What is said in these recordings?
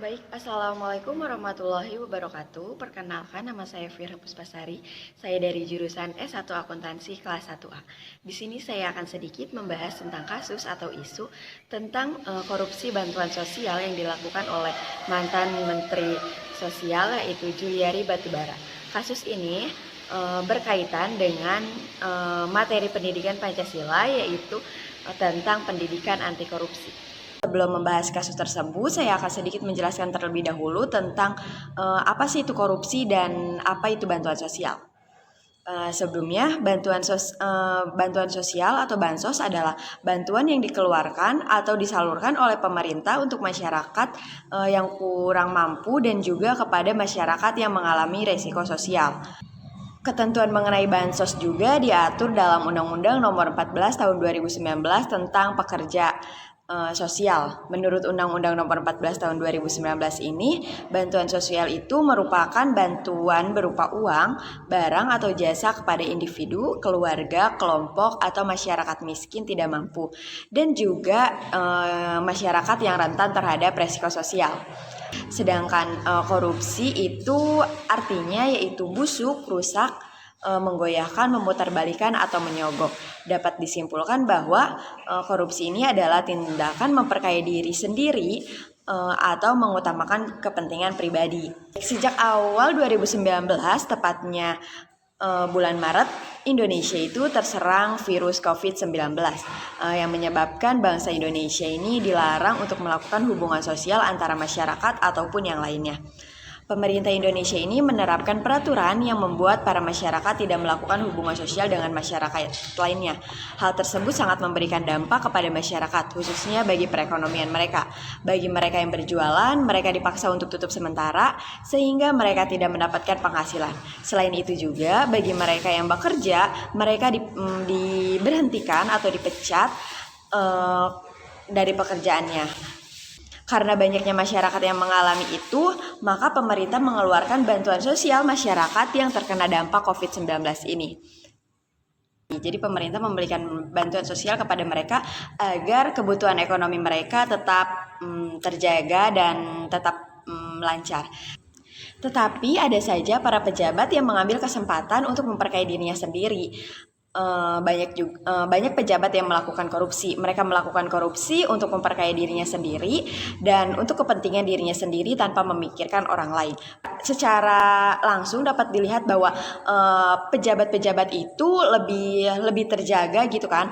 Baik, Assalamualaikum warahmatullahi wabarakatuh. Perkenalkan, nama saya Firha Puspasari. Saya dari jurusan S1 Akuntansi kelas 1A. Di sini saya akan sedikit membahas tentang kasus atau isu tentang korupsi bantuan sosial yang dilakukan oleh mantan Menteri Sosial yaitu Juliari Batubara. Kasus ini berkaitan dengan materi pendidikan Pancasila yaitu tentang pendidikan anti korupsi. Sebelum membahas kasus tersebut, saya akan sedikit menjelaskan terlebih dahulu tentang apa sih itu korupsi dan apa itu bantuan sosial. Sebelumnya, bantuan sosial atau bansos adalah bantuan yang dikeluarkan atau disalurkan oleh pemerintah untuk masyarakat yang kurang mampu dan juga kepada masyarakat yang mengalami resiko sosial. Ketentuan mengenai bansos juga diatur dalam Undang-Undang Nomor 14 Tahun 2019 tentang pekerja sosial. Menurut Undang-Undang Nomor 14 Tahun 2019 ini, bantuan sosial itu merupakan bantuan berupa uang, barang atau jasa kepada individu, keluarga, kelompok atau masyarakat miskin tidak mampu dan juga masyarakat yang rentan terhadap resiko sosial. Sedangkan korupsi itu artinya yaitu busuk, rusak, menggoyahkan, memutarbalikkan atau menyogok. Dapat disimpulkan bahwa korupsi ini adalah tindakan memperkaya diri sendiri atau mengutamakan kepentingan pribadi. Sejak awal 2019, tepatnya bulan Maret, Indonesia itu terserang virus COVID-19 yang menyebabkan bangsa Indonesia ini dilarang untuk melakukan hubungan sosial antara masyarakat ataupun yang lainnya. Pemerintah Indonesia ini menerapkan peraturan yang membuat para masyarakat tidak melakukan hubungan sosial dengan masyarakat lainnya. Hal tersebut sangat memberikan dampak kepada masyarakat, khususnya bagi perekonomian mereka. Bagi mereka yang berjualan, mereka dipaksa untuk tutup sementara, sehingga mereka tidak mendapatkan penghasilan. Selain itu juga, bagi mereka yang bekerja, mereka diberhentikan atau dipecat dari pekerjaannya. Karena banyaknya masyarakat yang mengalami itu, maka pemerintah mengeluarkan bantuan sosial masyarakat yang terkena dampak COVID-19 ini. Jadi pemerintah memberikan bantuan sosial kepada mereka agar kebutuhan ekonomi mereka tetap terjaga dan tetap lancar. Tetapi ada saja para pejabat yang mengambil kesempatan untuk memperkaya dirinya sendiri. Banyak pejabat yang melakukan korupsi. Mereka melakukan korupsi untuk memperkaya dirinya sendiri dan untuk kepentingan dirinya sendiri tanpa memikirkan orang lain. Secara langsung dapat dilihat bahwa pejabat-pejabat itu lebih terjaga gitu kan.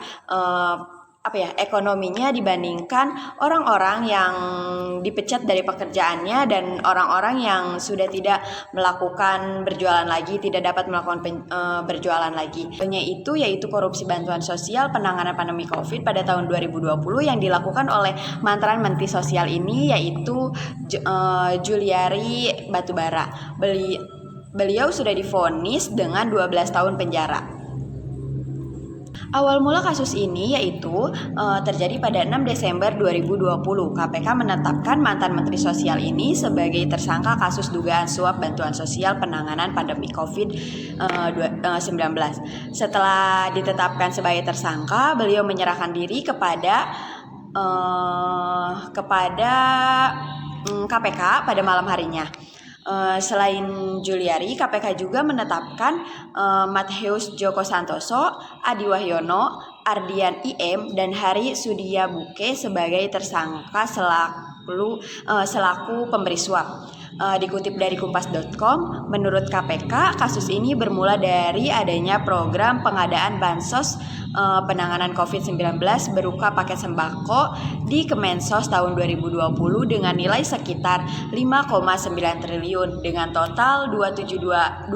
Ekonominya dibandingkan orang-orang yang dipecat dari pekerjaannya dan orang-orang yang sudah tidak melakukan berjualan lagi, tidak dapat melakukan berjualan lagi. Yaitu korupsi bantuan sosial penanganan pandemi COVID pada tahun 2020 yang dilakukan oleh mantan Menteri Sosial ini yaitu Juliari Batubara. Beliau sudah divonis dengan 12 tahun penjara. Awal mula kasus ini yaitu terjadi pada 6 Desember 2020. KPK menetapkan mantan Menteri Sosial ini sebagai tersangka kasus dugaan suap bantuan sosial penanganan pandemi COVID-19. Setelah ditetapkan sebagai tersangka, beliau menyerahkan diri kepada KPK pada malam harinya. Selain Juliari, KPK juga menetapkan Mattheus Joko Santoso, Adi Wahyono, Ardian IM, dan Hari Sudiabuke sebagai tersangka selaku pemberi suap. Dikutip dari Kompas.com, menurut KPK, kasus ini bermula dari adanya program pengadaan bansos penanganan COVID-19 berupa paket sembako di Kemensos tahun 2020 dengan nilai sekitar 5,9 triliun dengan total 272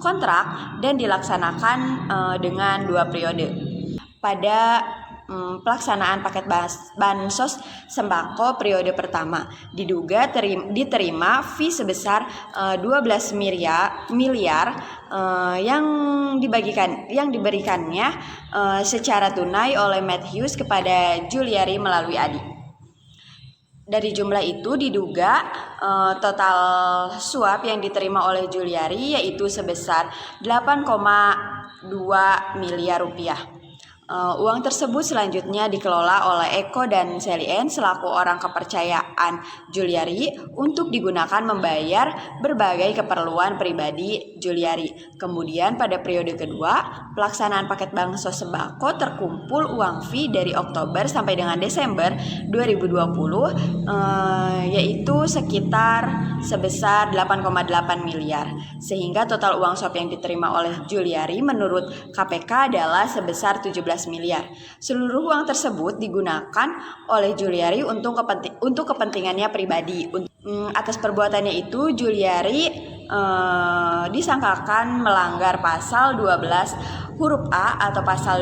kontrak dan dilaksanakan dengan 2 periode. Pada pelaksanaan paket bansos sembako periode pertama diduga diterima fee sebesar 12 miliar yang diberikannya secara tunai oleh Mattheus kepada Juliari melalui Adi. Dari jumlah itu diduga total suap yang diterima oleh Juliari yaitu sebesar 8,2 miliar rupiah. Uang tersebut selanjutnya dikelola oleh Eko dan Selien selaku orang kepercayaan Juliari untuk digunakan membayar berbagai keperluan pribadi Juliari. Kemudian pada periode kedua, pelaksanaan paket bansos sembako terkumpul uang fee dari Oktober sampai dengan Desember 2020 yaitu sekitar sebesar 8,8 miliar. Sehingga total uang suap yang diterima oleh Juliari menurut KPK adalah sebesar 17 miliar. Seluruh uang tersebut digunakan oleh Juliari untuk kepentingannya pribadi. Atas perbuatannya itu Juliari disangkakan melanggar pasal 12 huruf A atau pasal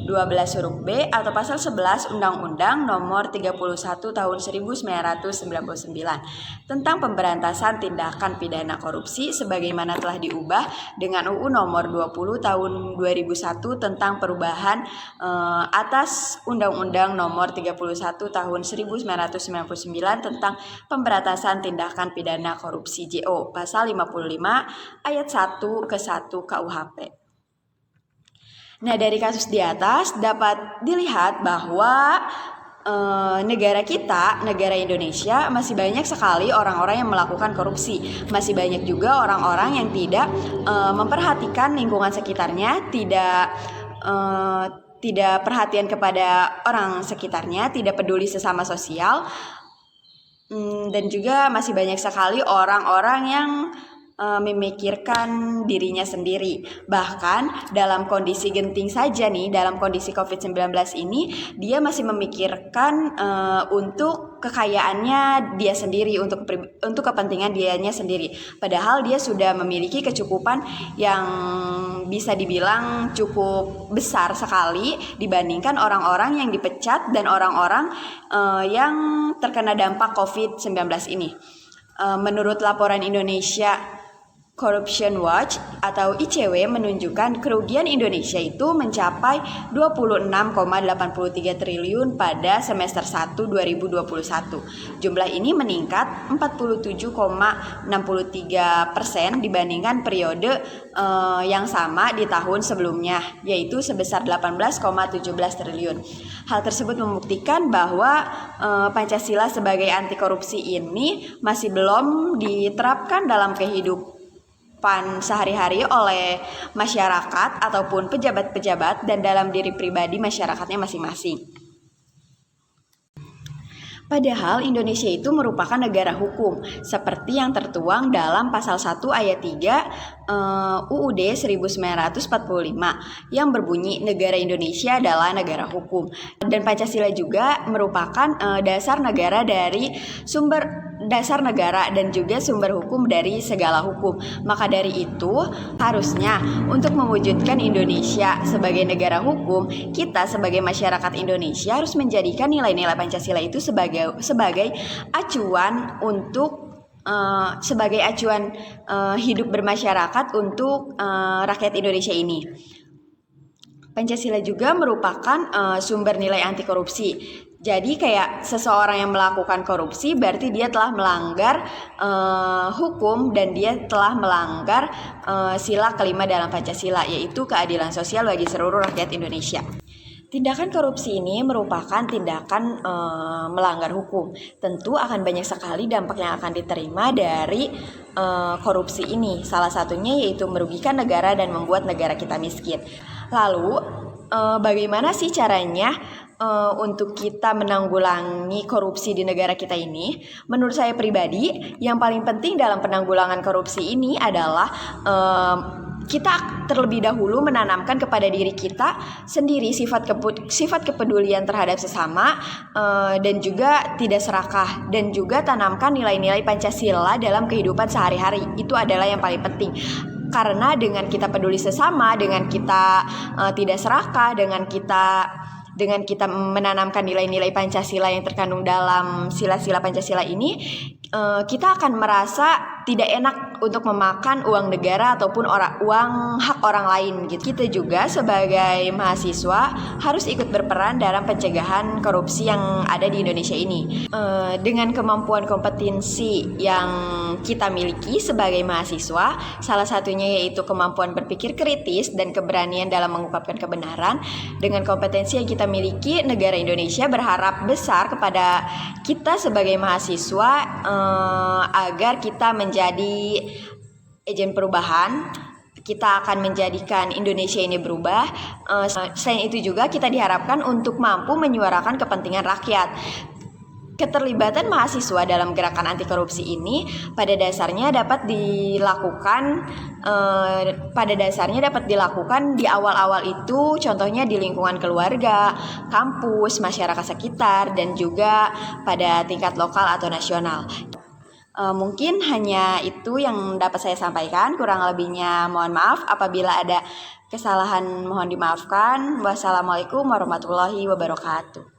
12 huruf B atau pasal 11 Undang-Undang Nomor 31 Tahun 1999 tentang pemberantasan tindakan pidana korupsi sebagaimana telah diubah dengan UU Nomor 20 Tahun 2001 tentang perubahan atas Undang-Undang Nomor 31 Tahun 1999 tentang pemberantasan tindakan pidana korupsi JO pasal 55 ayat 1 ke 1 KUHP. Nah, dari kasus di atas dapat dilihat bahwa negara kita, negara Indonesia masih banyak sekali orang-orang yang melakukan korupsi. Masih banyak juga orang-orang yang tidak memperhatikan lingkungan sekitarnya, tidak perhatian kepada orang sekitarnya, tidak peduli sesama sosial. Dan juga masih banyak sekali orang-orang yang memikirkan dirinya sendiri. Bahkan dalam kondisi genting saja nih, dalam kondisi COVID-19 ini, dia masih memikirkan untuk kekayaannya dia sendiri, untuk kepentingan dianya sendiri. Padahal dia sudah memiliki kecukupan yang bisa dibilang cukup besar sekali dibandingkan orang-orang yang dipecat dan orang-orang yang terkena dampak COVID-19 ini. Menurut laporan Indonesia Corruption Watch atau ICW menunjukkan kerugian Indonesia itu mencapai 26,83 triliun pada semester 1 2021. Jumlah ini meningkat 47,63% dibandingkan periode yang sama di tahun sebelumnya, yaitu sebesar 18,17 triliun. Hal tersebut membuktikan bahwa Pancasila sebagai anti korupsi ini masih belum diterapkan dalam kehidupan sehari-hari oleh masyarakat ataupun pejabat-pejabat dan dalam diri pribadi masyarakatnya masing-masing. Padahal Indonesia itu merupakan negara hukum seperti yang tertuang dalam pasal 1 ayat 3 UUD 1945 yang berbunyi negara Indonesia adalah negara hukum. Dan Pancasila juga merupakan dasar negara dan juga sumber hukum dari segala hukum. Maka dari itu harusnya untuk mewujudkan Indonesia sebagai negara hukum, kita sebagai masyarakat Indonesia harus menjadikan nilai-nilai Pancasila itu sebagai acuan untuk hidup bermasyarakat untuk rakyat Indonesia ini. Pancasila juga merupakan sumber nilai anti korupsi. Jadi kayak seseorang yang melakukan korupsi berarti dia telah melanggar hukum dan dia telah melanggar sila kelima dalam Pancasila, yaitu keadilan sosial bagi seluruh rakyat Indonesia. Tindakan korupsi ini merupakan tindakan melanggar hukum. Tentu akan banyak sekali dampak yang akan diterima dari korupsi ini. Salah satunya yaitu merugikan negara dan membuat negara kita miskin. Lalu bagaimana sih caranya untuk kita menanggulangi korupsi di negara kita ini? Menurut saya pribadi, yang paling penting dalam penanggulangan korupsi ini adalah kita terlebih dahulu menanamkan kepada diri kita sendiri sifat kepedulian terhadap sesama dan juga tidak serakah, dan juga tanamkan nilai-nilai Pancasila dalam kehidupan sehari-hari. Itu adalah yang paling penting. Karena dengan kita peduli sesama, dengan kita tidak serakah, dengan kita menanamkan nilai-nilai Pancasila yang terkandung dalam sila-sila Pancasila ini, kita akan merasa tidak enak untuk memakan uang negara ataupun uang hak orang lain gitu. Kita juga sebagai mahasiswa harus ikut berperan dalam pencegahan korupsi yang ada di Indonesia ini. Dengan kemampuan kompetensi yang kita miliki sebagai mahasiswa, salah satunya yaitu kemampuan berpikir kritis dan keberanian dalam mengungkapkan kebenaran. Dengan kompetensi yang kita miliki, negara Indonesia berharap besar kepada kita sebagai mahasiswa agar kita menjadi agen perubahan. Kita akan menjadikan Indonesia ini berubah. Selain itu juga kita diharapkan untuk mampu menyuarakan kepentingan rakyat. Keterlibatan mahasiswa dalam gerakan anti korupsi ini pada dasarnya dapat dilakukan di awal-awal itu, contohnya di lingkungan keluarga, kampus, masyarakat sekitar, dan juga pada tingkat lokal atau nasional. Mungkin hanya itu yang dapat saya sampaikan, kurang lebihnya mohon maaf. Apabila ada kesalahan mohon dimaafkan. Wassalamualaikum warahmatullahi wabarakatuh.